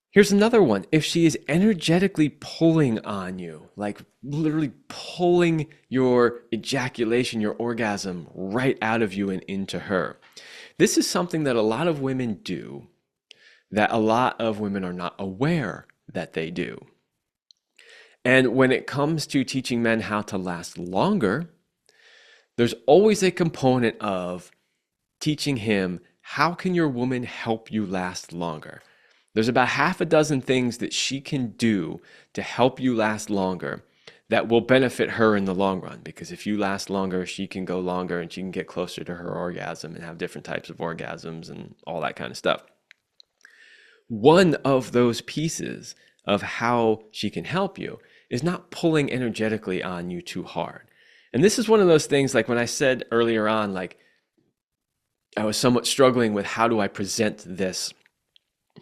Here's another one. If she is energetically pulling on you, like literally pulling your ejaculation, your orgasm right out of you and into her. This is something that a lot of women do that a lot of women are not aware that they do. And when it comes to teaching men how to last longer, there's always a component of teaching him, how can your woman help you last longer? There's about half a dozen things that she can do to help you last longer that will benefit her in the long run. Because if you last longer, she can go longer and she can get closer to her orgasm and have different types of orgasms and all that kind of stuff. One of those pieces of how she can help you is not pulling energetically on you too hard. And this is one of those things, like when I said earlier on, like I was somewhat struggling with how do I present this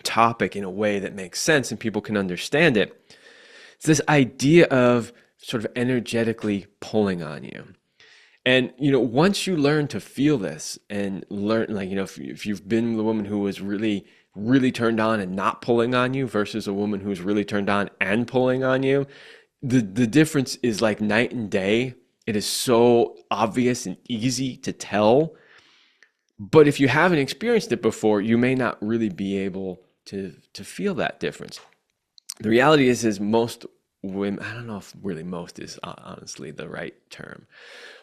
topic in a way that makes sense and people can understand it. It's this idea of sort of energetically pulling on you. And, once you learn to feel this and learn, like, if you've been with a woman who was really, really turned on and not pulling on you versus a woman who's really turned on and pulling on you, the difference is like night and day. It is so obvious and easy to tell. But if you haven't experienced it before, you may not really be able to feel that difference. The reality is most women, I don't know if really most is honestly the right term,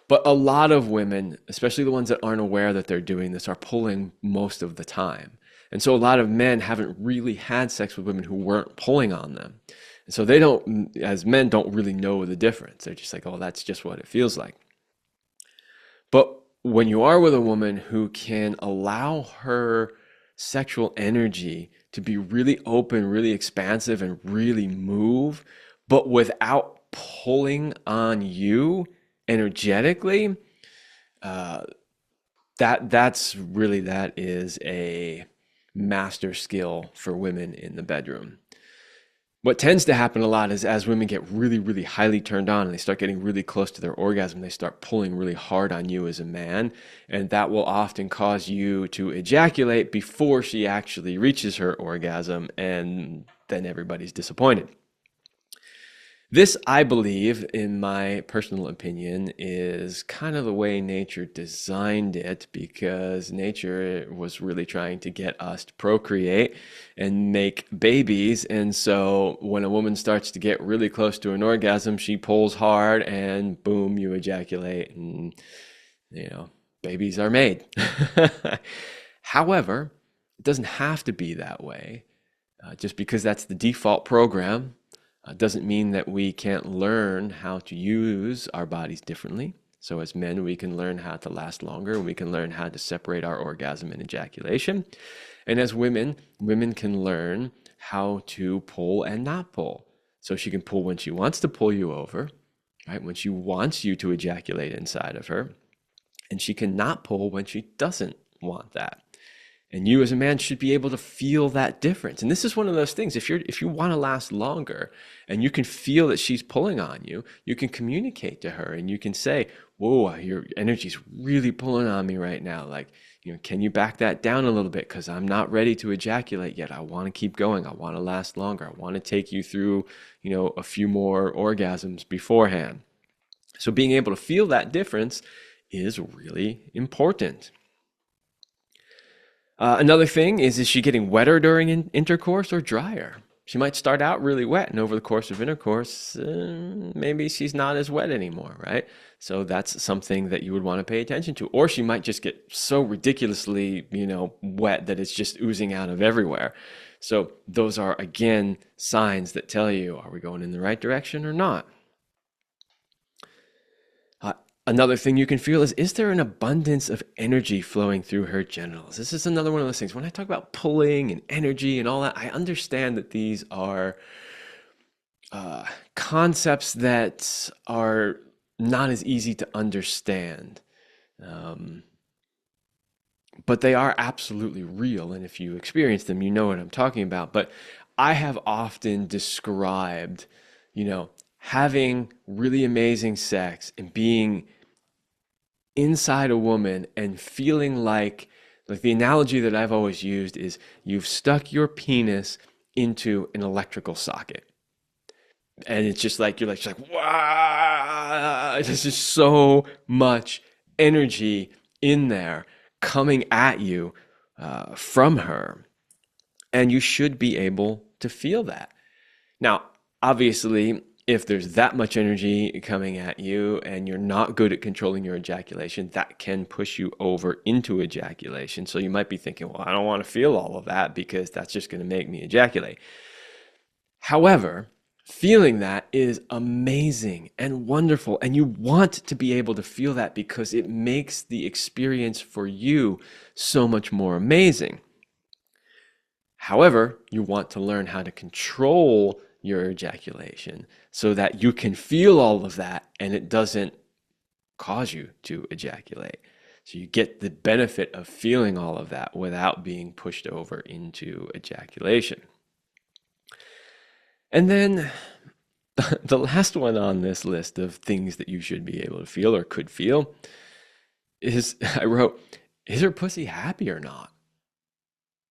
but a lot of women, especially the ones that aren't aware that they're doing this, are pulling most of the time. And so a lot of men haven't really had sex with women who weren't pulling on them. And so they don't, as men, don't really know the difference. They're just like, oh, that's just what it feels like. But when you are with a woman who can allow her sexual energy to be really open, really expansive, and really move, but without pulling on you energetically, that is a master skill for women in the bedroom. What tends to happen a lot is as women get really, really highly turned on and they start getting really close to their orgasm, they start pulling really hard on you as a man, and that will often cause you to ejaculate before she actually reaches her orgasm, and then everybody's disappointed. This, I believe, in my personal opinion, is kind of the way nature designed it because nature was really trying to get us to procreate and make babies. And so when a woman starts to get really close to an orgasm, she pulls hard and boom, you ejaculate and, you know, babies are made. However, it doesn't have to be that way. Just because that's the default program doesn't mean that we can't learn how to use our bodies differently. So as men, we can learn how to last longer. We can learn how to separate our orgasm and ejaculation. And as women, women can learn how to pull and not pull. So she can pull when she wants to pull you over, right? When she wants you to ejaculate inside of her. And she can not pull when she doesn't want that. And you as a man should be able to feel that difference. And this is one of those things, if you want to last longer and you can feel that she's pulling on you, you can communicate to her and you can say, whoa, your energy's really pulling on me right now. Like, can you back that down a little bit? Because I'm not ready to ejaculate yet. I want to keep going. I want to last longer. I want to take you through, a few more orgasms beforehand. So being able to feel that difference is really important. Another thing is she getting wetter during intercourse or drier? She might start out really wet, and over the course of intercourse, maybe she's not as wet anymore, right? So that's something that you would want to pay attention to. Or she might just get so ridiculously, wet that it's just oozing out of everywhere. So those are, again, signs that tell you, are we going in the right direction or not? Another thing you can feel is there an abundance of energy flowing through her genitals? This is another one of those things. When I talk about pulling and energy and all that, I understand that these are concepts that are not as easy to understand. But they are absolutely real. And if you experience them, you know what I'm talking about. But I have often described, having really amazing sex and being inside a woman and feeling like the analogy that I've always used is you've stuck your penis into an electrical socket. And it's just like, she's like, wow, there's just so much energy in there coming at you from her. And you should be able to feel that. Now, obviously, if there's that much energy coming at you and you're not good at controlling your ejaculation, that can push you over into ejaculation. So you might be thinking, well, I don't want to feel all of that because that's just going to make me ejaculate. However, feeling that is amazing and wonderful. And you want to be able to feel that because it makes the experience for you so much more amazing. However, you want to learn how to control your ejaculation so that you can feel all of that and it doesn't cause you to ejaculate. So you get the benefit of feeling all of that without being pushed over into ejaculation. And then the last one on this list of things that you should be able to feel or could feel is, I wrote, is her pussy happy or not?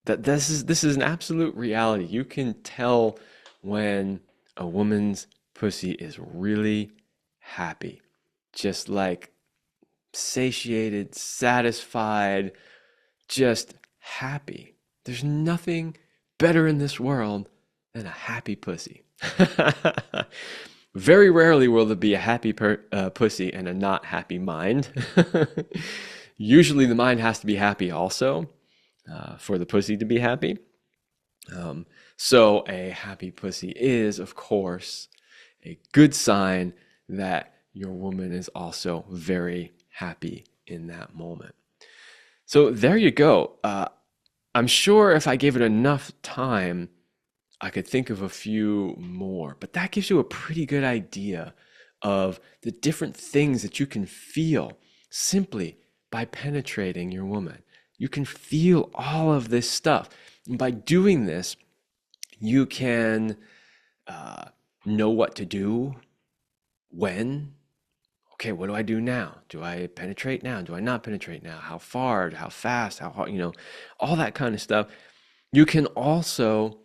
That this is an absolute reality. You can tell when a woman's pussy is really happy, just like satiated, satisfied, just happy. There's nothing better in this world than a happy pussy. Very rarely will there be a happy pussy and a not happy mind. Usually the mind has to be happy also for the pussy to be happy. So a happy pussy is, of course, a good sign that your woman is also very happy in that moment. So there you go. I'm sure if I gave it enough time, I could think of a few more, but that gives you a pretty good idea of the different things that you can feel simply by penetrating your woman. You can feel all of this stuff. And by doing this, you can know what to do, when. Okay, what do I do now? Do I penetrate now? Do I not penetrate now? How far? How fast? How hard? All that kind of stuff. You can also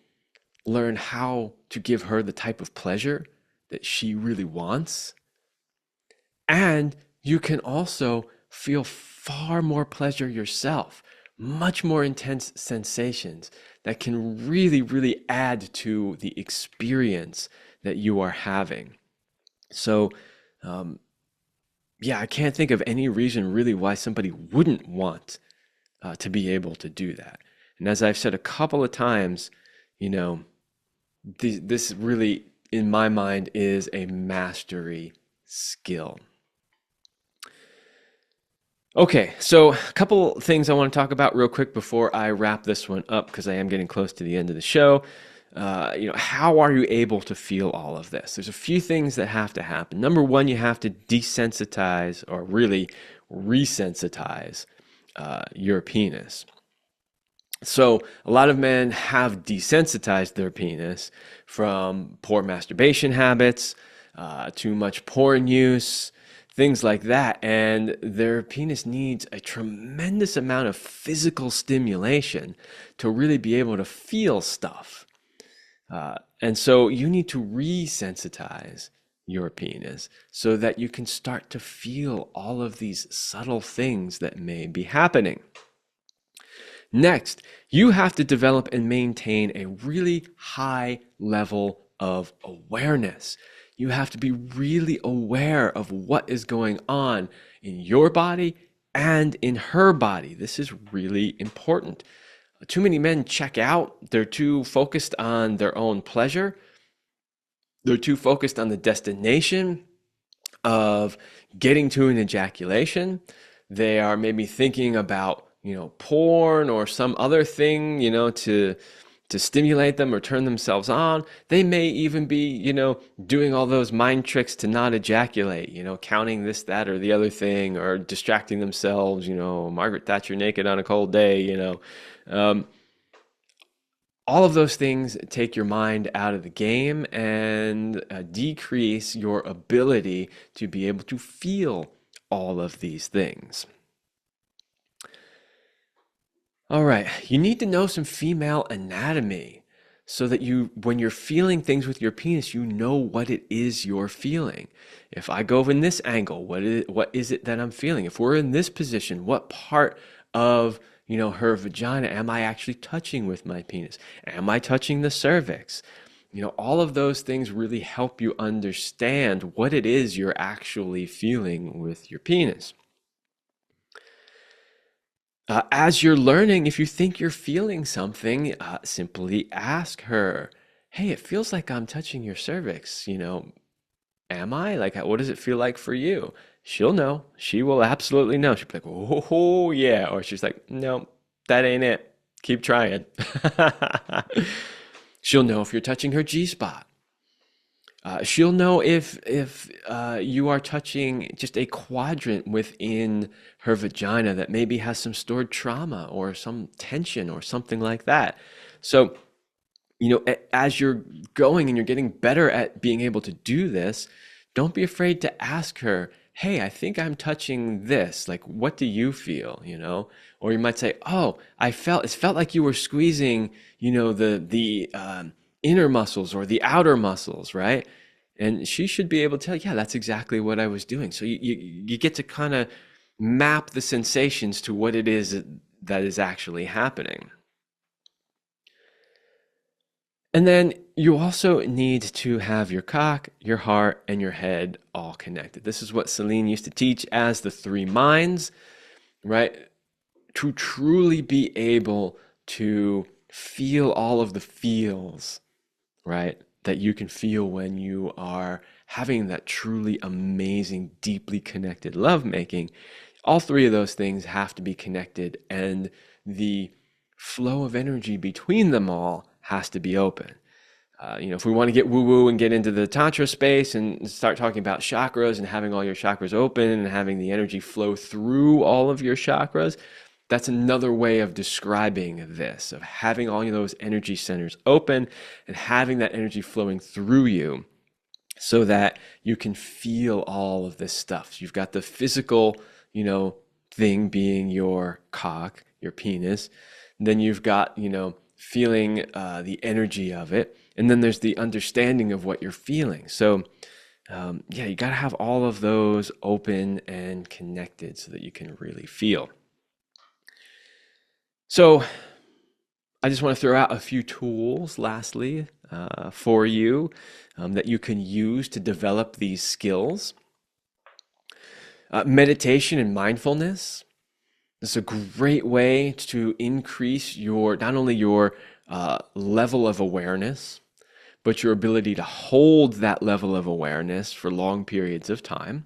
learn how to give her the type of pleasure that she really wants. And you can also feel far more pleasure yourself, much more intense sensations that can really, really add to the experience that you are having. So, yeah, I can't think of any reason really why somebody wouldn't want to be able to do that. And as I've said a couple of times, you know, this really, in my mind, is a mastery skill. Okay, so a couple things I want to talk about real quick before I wrap this one up, because I am getting close to the end of the show. How are you able to feel all of this? There's a few things that have to happen. Number one, you have to desensitize, or really resensitize your penis. So a lot of men have desensitized their penis from poor masturbation habits, too much porn use, things like that. And their penis needs a tremendous amount of physical stimulation to really be able to feel stuff. And so you need to resensitize your penis so that you can start to feel all of these subtle things that may be happening. Next, you have to develop and maintain a really high level of awareness. You have to be really aware of what is going on in your body and in her body. This is really important. Too many men check out. They're too focused on their own pleasure. They're too focused on the destination of getting to an ejaculation. They are maybe thinking about, porn or some other thing, to stimulate them or turn themselves on. They may even be, doing all those mind tricks to not ejaculate, counting this, that, or the other thing, or distracting themselves, Margaret Thatcher naked on a cold day, all of those things take your mind out of the game and decrease your ability to be able to feel all of these things. All right, you need to know some female anatomy so that when you're feeling things with your penis, you know what it is you're feeling. If I go in this angle, what is it that I'm feeling? If we're in this position, what part of her vagina am I actually touching with my penis? Am I touching the cervix? All of those things really help you understand what it is you're actually feeling with your penis. As you're learning, if you think you're feeling something, simply ask her, hey, it feels like I'm touching your cervix, am I? Like, what does it feel like for you? She'll know. She will absolutely know. She'll be like, oh, yeah. Or she's like, no, that ain't it. Keep trying. She'll know if you're touching her G-spot. She'll know if you are touching just a quadrant within her vagina that maybe has some stored trauma or some tension or something like that. So, as you're going and you're getting better at being able to do this, don't be afraid to ask her, hey, I think I'm touching this. Like, what do you feel, Or you might say, oh, it felt like you were squeezing, the inner muscles or the outer muscles, right? And she should be able to tell, yeah, that's exactly what I was doing. So you get to kind of map the sensations to what it is that is actually happening. And then you also need to have your cock, your heart, and your head all connected. This is what Céline used to teach as the three minds, right? To truly be able to feel all of the feels, right? That you can feel when you are having that truly amazing, deeply connected lovemaking. All three of those things have to be connected, and the flow of energy between them all has to be open. If we want to get woo-woo and get into the tantra space and start talking about chakras and having all your chakras open and having the energy flow through all of your chakras, that's another way of describing this, of having all of those energy centers open and having that energy flowing through you so that you can feel all of this stuff. So you've got the physical, thing being your cock, your penis. Then you've got, feeling the energy of it. And then there's the understanding of what you're feeling. So yeah, you got to have all of those open and connected so that you can really feel. So I just want to throw out a few tools, lastly, for you that you can use to develop these skills. Meditation and mindfulness. This is a great way to increase not only your level of awareness, but your ability to hold that level of awareness for long periods of time.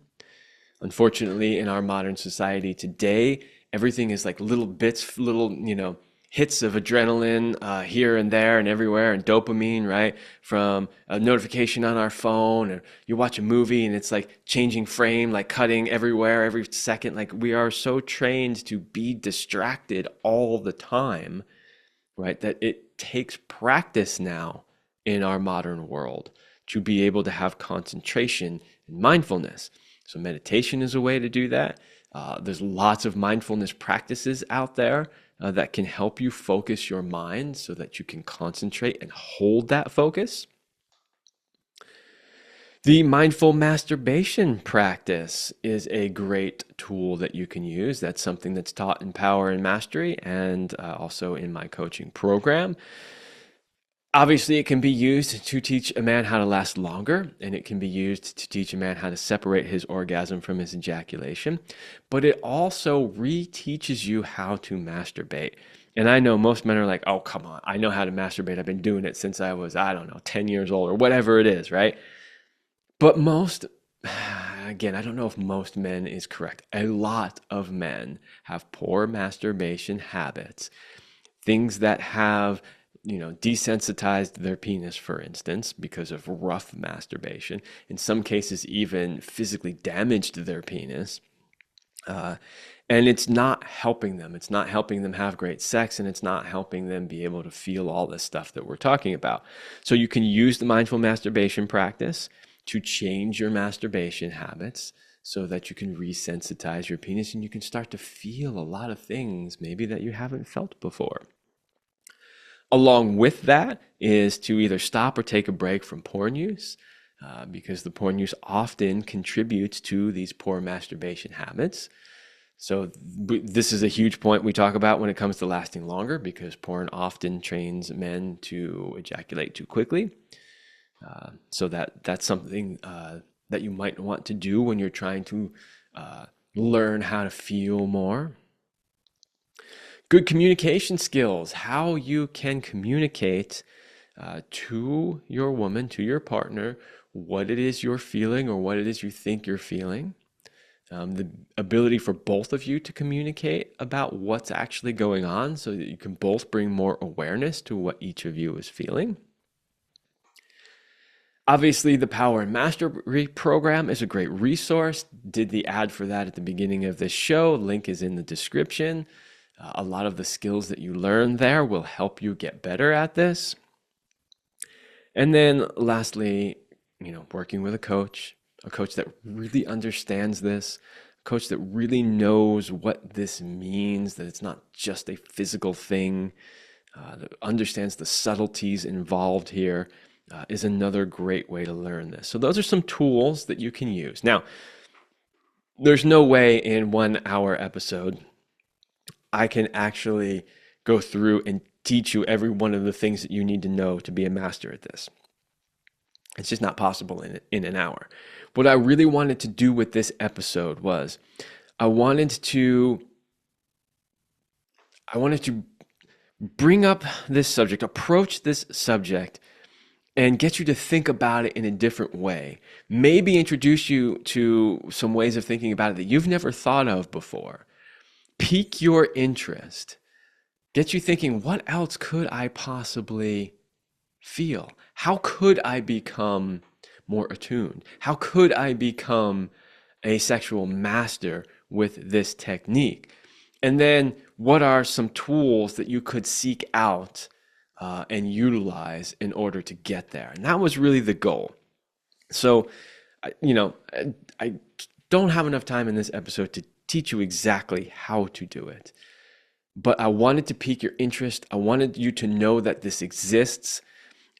Unfortunately, in our modern society today, everything is like little bits, little, hits of adrenaline here and there and everywhere, and dopamine, right? From a notification on our phone, or you watch a movie and it's like changing frame, like cutting everywhere every second. Like, we are so trained to be distracted all the time, right? That it takes practice now in our modern world to be able to have concentration and mindfulness. So meditation is a way to do that. There's lots of mindfulness practices out there that can help you focus your mind so that you can concentrate and hold that focus. The mindful masturbation practice is a great tool that you can use. That's something that's taught in Power and Mastery, and also in my coaching program. Obviously, it can be used to teach a man how to last longer, and it can be used to teach a man how to separate his orgasm from his ejaculation, but it also reteaches you how to masturbate. And I know most men are like, oh, come on, I know how to masturbate. I've been doing it since I was, 10 years old or whatever it is, right? But again, I don't know if most men is correct. A lot of men have poor masturbation habits, things that have desensitized their penis, for instance, because of rough masturbation. In some cases, even physically damaged their penis. And it's not helping them. It's not helping them have great sex, and it's not helping them be able to feel all this stuff that we're talking about. So you can use the mindful masturbation practice to change your masturbation habits so that you can resensitize your penis and you can start to feel a lot of things maybe that you haven't felt before. Along with that is to either stop or take a break from porn use, because the porn use often contributes to these poor masturbation habits. So this is a huge point we talk about when it comes to lasting longer, because porn often trains men to ejaculate too quickly. So that's something that you might want to do when you're trying to learn how to feel more. Good communication skills, how you can communicate to your woman, to your partner, what it is you're feeling or what it is you think you're feeling. The ability for both of you to communicate about what's actually going on so that you can both bring more awareness to what each of you is feeling. Obviously, the Power and Mastery program is a great resource. Did the ad for that at the beginning of this show. Link is in the description. A lot of the skills that you learn there will help you get better at this. And then lastly, working with a coach that really understands this, a coach that really knows what this means, that it's not just a physical thing, that understands the subtleties involved here, is another great way to learn this. So those are some tools that you can use. Now, there's no way in 1 hour episode I can actually go through and teach you every one of the things that you need to know to be a master at this. It's just not possible in an hour. What I really wanted to do with this episode was I wanted to bring up this subject, approach this subject, and get you to think about it in a different way. Maybe introduce you to some ways of thinking about it that you've never thought of before. Pique your interest. Get you thinking, what else could I possibly feel? How could I become more attuned? How could I become a sexual master with this technique? And then what are some tools that you could seek out and utilize in order to get there? And that was really the goal. So, I don't have enough time in this episode to teach you exactly how to do it. But I wanted to pique your interest. I wanted you to know that this exists.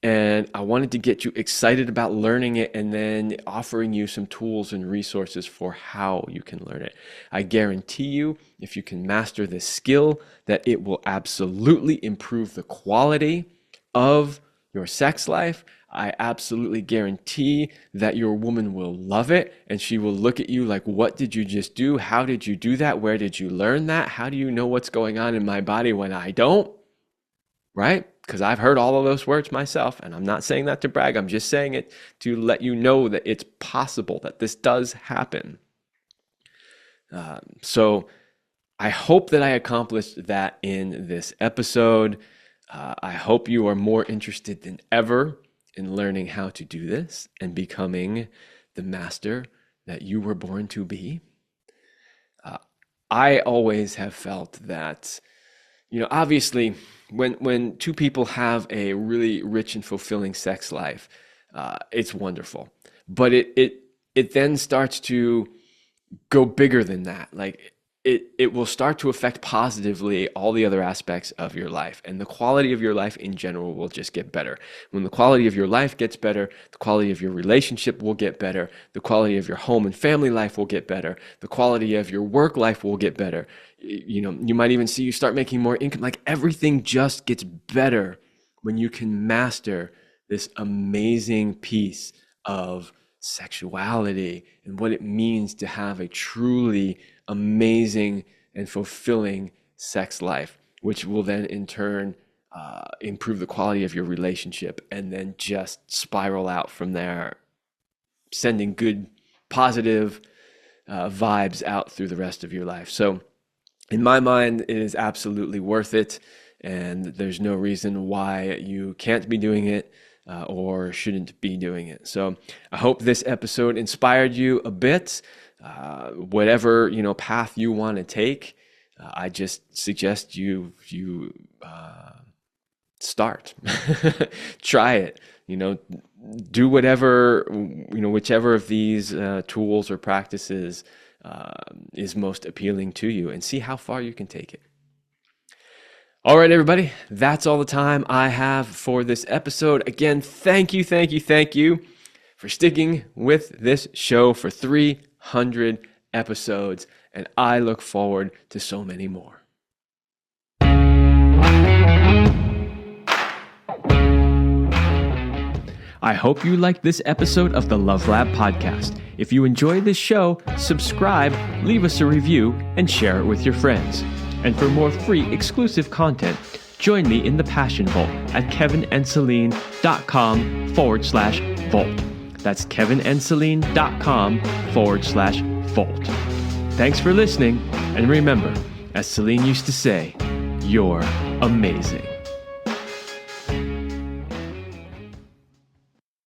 And I wanted to get you excited about learning it and then offering you some tools and resources for how you can learn it. I guarantee you, if you can master this skill, that it will absolutely improve the quality of your sex life. I absolutely guarantee that your woman will love it and she will look at you like, what did you just do? How did you do that? Where did you learn that? How do you know what's going on in my body when I don't? Right? Because I've heard all of those words myself, and I'm not saying that to brag. I'm just saying it to let you know that it's possible, that this does happen. So I hope that I accomplished that in this episode. I hope you are more interested than ever in learning how to do this and becoming the master that you were born to be. I always have felt that, obviously, when two people have a really rich and fulfilling sex life, it's wonderful. But it then starts to go bigger than that. Like it will start to affect positively all the other aspects of your life, and the quality of your life in general will just get better. When the quality of your life gets better, the quality of your relationship will get better, the quality of your home and family life will get better, the quality of your work life will get better. You might even see you start making more income. Like everything just gets better when you can master this amazing piece of sexuality and what it means to have a truly amazing and fulfilling sex life, which will then in turn improve the quality of your relationship and then just spiral out from there, sending good, positive vibes out through the rest of your life. So in my mind, it is absolutely worth it, and there's no reason why you can't be doing it or shouldn't be doing it. So I hope this episode inspired you a bit. Whatever path you want to take, I just suggest you start. Try it. Do whatever whichever of these tools or practices is most appealing to you, and see how far you can take it. All right, everybody, that's all the time I have for this episode. Again, thank you for sticking with this show for 300 episodes, and I look forward to so many more. I hope you liked this episode of the Love Lab podcast. If you enjoyed this show, subscribe, leave us a review, and share it with your friends. And for more free exclusive content, join me in the Passion Vault at kevinandceline.com/vault. That's kevinandceline.com/vault. Thanks for listening. And remember, as Céline used to say, you're amazing.